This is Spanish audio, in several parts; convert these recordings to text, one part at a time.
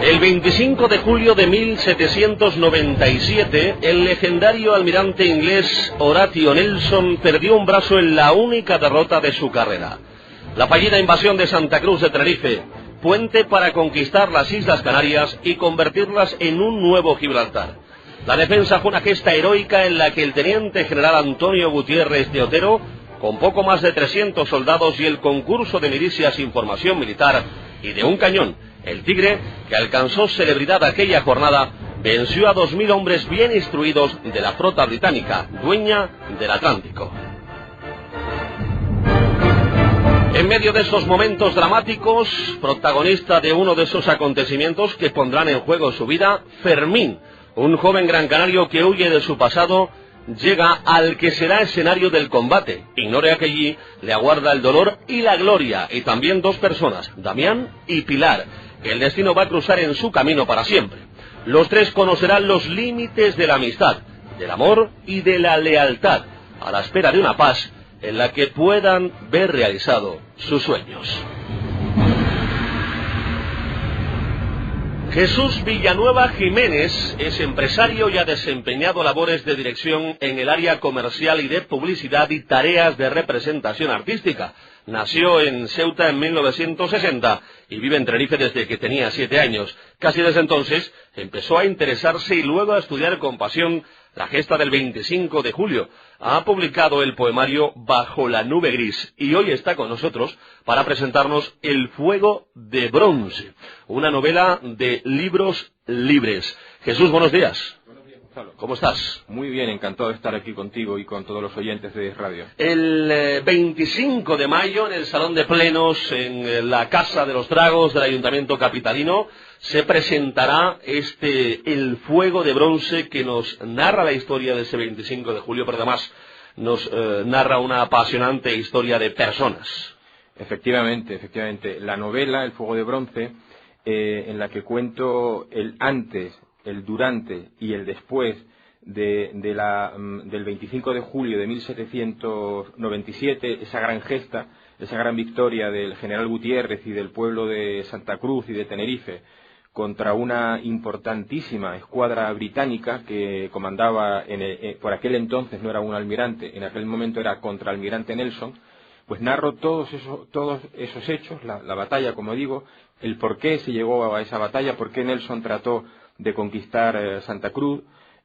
El 25 de julio de 1797, el legendario almirante inglés Horatio Nelson perdió un brazo en la única derrota de su carrera. La fallida invasión de Santa Cruz de Tenerife, puente para conquistar las Islas Canarias y convertirlas en un nuevo Gibraltar. La defensa fue una gesta heroica en la que el teniente general Antonio Gutiérrez de Otero, con poco más de 300 soldados y el concurso de milicias sin formación militar y de un cañón, el Tigre, que alcanzó celebridad aquella jornada, venció a 2000 hombres bien instruidos de la flota británica, dueña del Atlántico. En medio de estos momentos dramáticos, protagonista de uno de esos acontecimientos que pondrán en juego su vida, Fermín, un joven gran canario que huye de su pasado, llega al que será escenario del combate. Ignora que allí le aguarda el dolor y la gloria, y también dos personas, Damián y Pilar, que el destino va a cruzar en su camino para siempre. Los tres conocerán los límites de la amistad, del amor y de la lealtad, a la espera de una paz en la que puedan ver realizado sus sueños. Jesús Villanueva Jiménez es empresario y ha desempeñado labores de dirección en el área comercial y de publicidad y tareas de representación artística. Nació en Ceuta en 1960 y vive en Tenerife desde que tenía 7 años. Casi desde entonces empezó a interesarse y luego a estudiar con pasión la gesta del 25 de julio. Ha publicado el poemario Bajo la nube gris y hoy está con nosotros para presentarnos El fuego de bronce, una novela de libros libres. Jesús, buenos días. ¿Cómo estás? Muy bien, encantado de estar aquí contigo y con todos los oyentes de radio. El 25 de mayo, en el Salón de Plenos, en la Casa de los Dragos del Ayuntamiento Capitalino, se presentará El Fuego de Bronce, que nos narra la historia de ese 25 de julio, pero además nos narra una apasionante historia de personas. Efectivamente. La novela El Fuego de Bronce, en la que cuento el antes, el durante y el después del 25 de julio de 1797, esa gran gesta, esa gran victoria del general Gutiérrez y del pueblo de Santa Cruz y de Tenerife contra una importantísima escuadra británica que comandaba, por aquel entonces no era un almirante, en aquel momento era contraalmirante Nelson. Pues narro todos esos hechos, la batalla, como digo, el por qué se llegó a esa batalla, por qué Nelson trató de conquistar Santa Cruz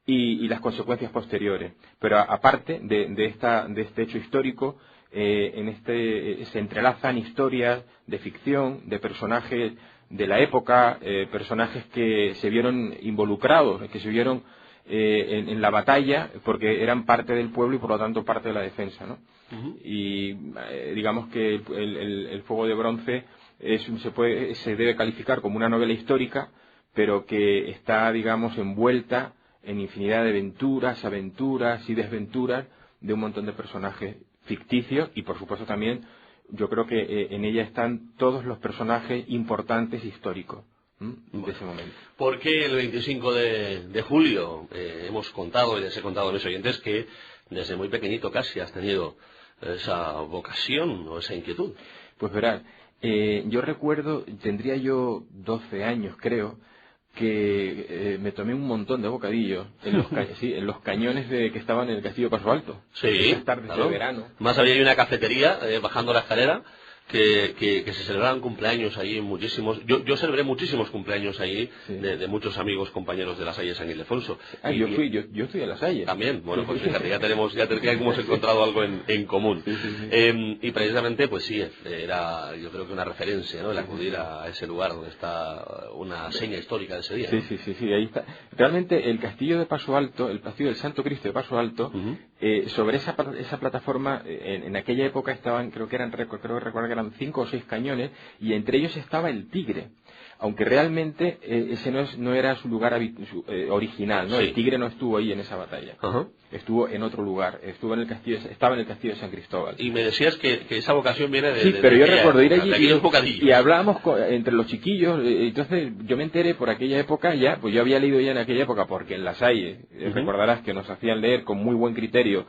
y las consecuencias posteriores. Pero aparte de este hecho histórico, se entrelazan historias de ficción, de personajes de la época, personajes que se vieron involucrados, que se vieron en la batalla porque eran parte del pueblo y por lo tanto parte de la defensa, ¿no? Y digamos que el Fuego de Bronce se debe calificar como una novela histórica, pero que está, digamos, envuelta en infinidad de aventuras y desventuras de un montón de personajes ficticios y, por supuesto, también yo creo que en ella están todos los personajes importantes históricos de ese momento. ¿Por qué el 25 de julio? Hemos contado y les he contado a mis oyentes que desde muy pequeñito casi has tenido esa vocación o esa inquietud. Pues verás, yo recuerdo, tendría yo 12 años creo, que me tomé un montón de bocadillos en los cañones que estaban en el castillo de Paso Alto. Sí, esas tardes claro. De verano. Más había una cafetería bajando la escalera que se celebraban cumpleaños ahí muchísimos. Yo celebré muchísimos cumpleaños ahí, sí, de muchos amigos, compañeros de La Salle San Ildefonso. Yo fui a La Salle. También, bueno, pues fíjate, ya hemos encontrado algo en común. Sí. Y precisamente, pues sí, era yo creo que una referencia, ¿no? El acudir a ese lugar donde está una seña histórica de ese día. Sí, ahí está. Realmente el castillo de Paso Alto, el castillo del Santo Cristo de Paso Alto, sobre esa plataforma, en aquella época estaban, creo que eran 5 o 6 cañones, y entre ellos estaba el Tigre, aunque realmente ese no era su lugar original, ¿no? Sí. El Tigre no estuvo ahí en esa batalla. Estuvo en otro lugar, estaba en el castillo de San Cristóbal. Y me decías que esa vocación viene de... Sí, pero yo recuerdo ir allí y hablábamos entre los chiquillos, entonces yo me enteré por aquella época ya, pues yo había leído ya en aquella época, porque en La Salle, recordarás que nos hacían leer con muy buen criterio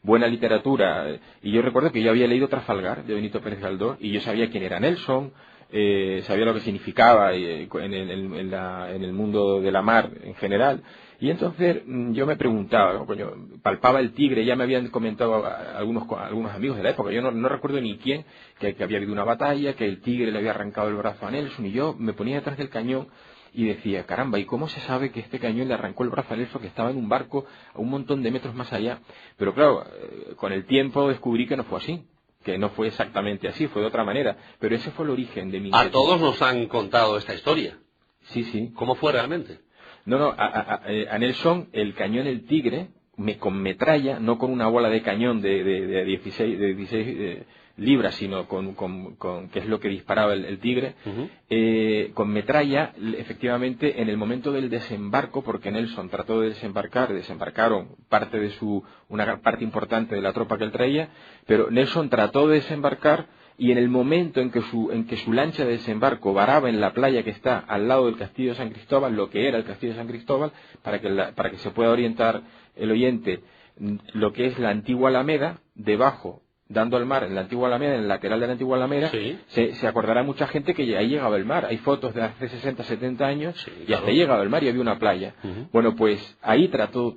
buena literatura. Y yo recuerdo que yo había leído Trafalgar, de Benito Pérez Galdós, y yo sabía quién era Nelson, sabía lo que significaba en el mundo de la mar en general. Y entonces yo me preguntaba, ¿no? Coño, palpaba el tigre, ya me habían comentado algunos amigos de la época, yo no recuerdo ni quién, que había habido una batalla, que el tigre le había arrancado el brazo a Nelson, y yo me ponía detrás del cañón y decía, caramba, ¿y cómo se sabe que este cañón le arrancó el brazo a Nelson, que estaba en un barco a un montón de metros más allá? Pero claro, con el tiempo descubrí que no fue así, que no fue exactamente así, fue de otra manera, pero ese fue el origen de mi A todos nos han contado esta historia. Sí, sí. ¿Cómo fue realmente? No, a Nelson, el cañón El Tigre, con metralla, no con una bola de cañón de 16 libras, sino que es lo que disparaba el Tigre, con metralla, efectivamente, en el momento del desembarco, porque Nelson trató de desembarcaron una parte importante de la tropa que él traía, pero Nelson trató de desembarcar, y en el momento en que su lancha de desembarco varaba en la playa que está al lado del Castillo de San Cristóbal, lo que era el Castillo de San Cristóbal, para que se pueda orientar el oyente, lo que es la antigua Alameda, debajo, dando al mar, en la antigua Alameda, en el lateral de la antigua Alameda, sí. se acordará mucha gente que ahí llegaba el mar. Hay fotos de hace 60, 70 años, sí, y claro. hasta ahí llegaba el mar y había una playa. Bueno, pues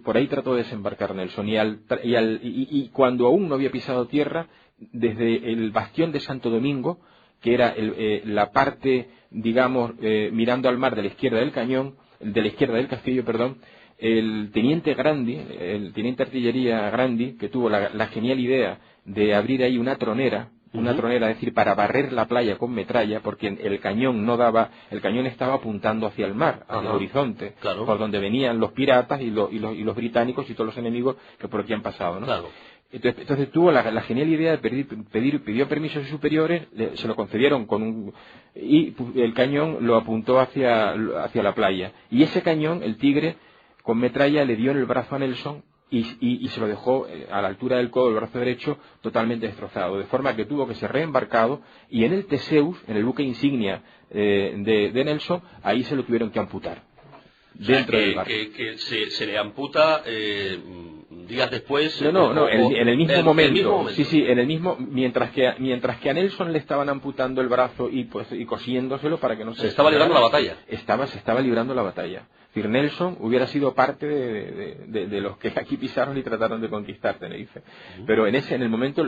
por ahí trató de desembarcar Nelson, y cuando aún no había pisado tierra, desde el bastión de Santo Domingo, que era la parte, digamos, mirando al mar de la izquierda del cañón, de la izquierda del castillo, perdón, el teniente artillería Grandi, que tuvo la genial idea de abrir ahí una tronera, es decir, para barrer la playa con metralla, porque el cañón estaba apuntando hacia el mar, hacia el horizonte, claro. por donde venían los piratas y los británicos y todos los enemigos que por aquí han pasado, ¿no? Claro. Entonces tuvo la genial idea de pidió permiso a sus superiores, se lo concedieron y el cañón lo apuntó hacia la playa. Y ese cañón, el Tigre, con metralla, le dio en el brazo a Nelson y se lo dejó a la altura del codo, el brazo derecho, totalmente destrozado. De forma que tuvo que ser reembarcado, y en el Theseus, en el buque insignia de Nelson, ahí se lo tuvieron que amputar. Dentro del barco. Que se le amputa días después. En el mismo momento. Sí, en el mismo, mientras que a Nelson le estaban amputando el brazo y cosiéndoselo para que no se estaba librando la batalla. Se estaba librando la batalla. Es decir, Nelson hubiera sido parte de los que aquí pisaron y trataron de conquistar Tenerife. Pero en el momento,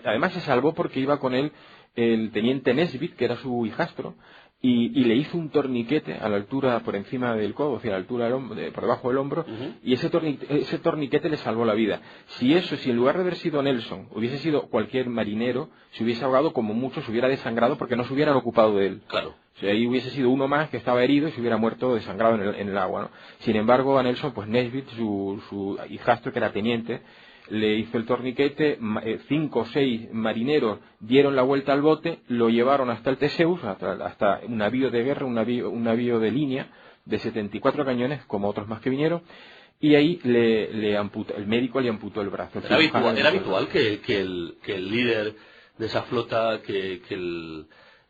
además se salvó porque iba con él el teniente Nesbitt, que era su hijastro, y le hizo un torniquete a la altura, por encima del codo, o sea, a la altura del hombro, por debajo del hombro, y ese torniquete le salvó la vida. Si en lugar de haber sido Nelson, hubiese sido cualquier marinero, se hubiese ahogado, como mucho, se hubiera desangrado porque no se hubieran ocupado de él. Claro. O sea, ahí hubiese sido uno más que estaba herido y se hubiera muerto desangrado en el agua, ¿no? Sin embargo, a Nelson, pues Nesbitt, su hijastro, que era teniente, le hizo el torniquete, 5 o 6 marineros dieron la vuelta al bote, lo llevaron hasta el Theseus, hasta un navío de guerra, un navío de línea de 74 cañones, como otros más que vinieron, y ahí el médico le amputó el brazo. Era habitual que el líder de esa flota,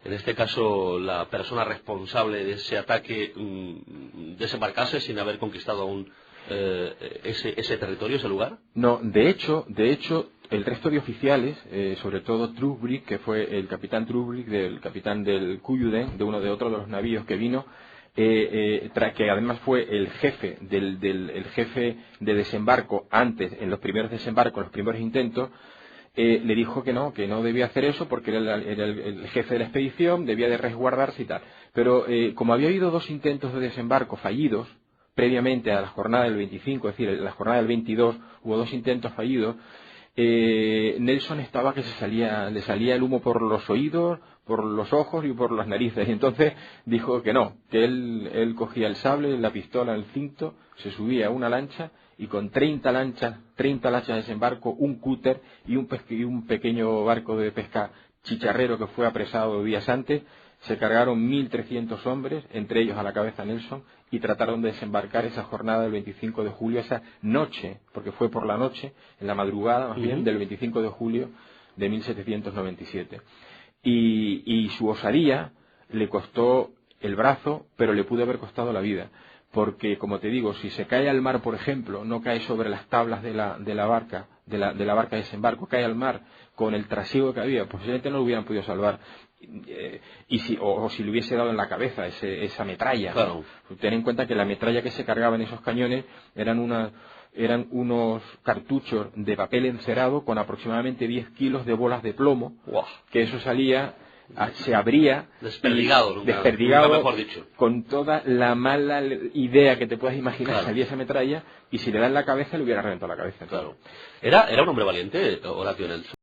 en este caso la persona responsable de ese ataque, desembarcase sin haber conquistado aún ese territorio, ese lugar. No, de hecho, el resto de oficiales, sobre todo Truxbrick, que fue el capitán Truxbrick, del capitán del Cuyuden, de otro de los navíos que vino, que además fue el jefe el jefe de desembarco antes, en los primeros desembarcos, los primeros intentos, le dijo que no debía hacer eso porque era el jefe de la expedición, debía de resguardarse y tal. Pero como había habido 2 intentos de desembarco fallidos previamente a la jornada del 25, es decir, en la jornada del 22 hubo 2 intentos fallidos, Nelson estaba que le salía el humo por los oídos, por los ojos y por las narices, y entonces dijo que no, que él cogía el sable, la pistola, el cinto, se subía a una lancha y con 30 lanchas de desembarco, un cúter y un pequeño barco de pesca chicharrero que fue apresado días antes, se cargaron 1.300 hombres, entre ellos a la cabeza Nelson, y trataron de desembarcar esa jornada del 25 de julio, esa noche, porque fue por la noche, en la madrugada más bien, del 25 de julio de 1797. Y su osadía le costó el brazo, pero le pudo haber costado la vida, porque, como te digo, si se cae al mar, por ejemplo, no cae sobre las tablas de la barca, de la barca de desembarco, cae al mar con el trasiego que había, posiblemente no lo hubieran podido salvar. Y si le hubiese dado en la cabeza esa metralla. Claro. ¿No? Ten en cuenta que la metralla que se cargaba en esos cañones eran unos cartuchos de papel encerado con aproximadamente 10 kilos de bolas de plomo. Wow. Que eso salía, se abría desperdigado, nunca mejor dicho, con toda la mala idea que te puedas imaginar. Claro. Salía esa metralla y si le da en la cabeza le hubiera reventado la cabeza. Claro. Era un hombre valiente, Horatio Nelson.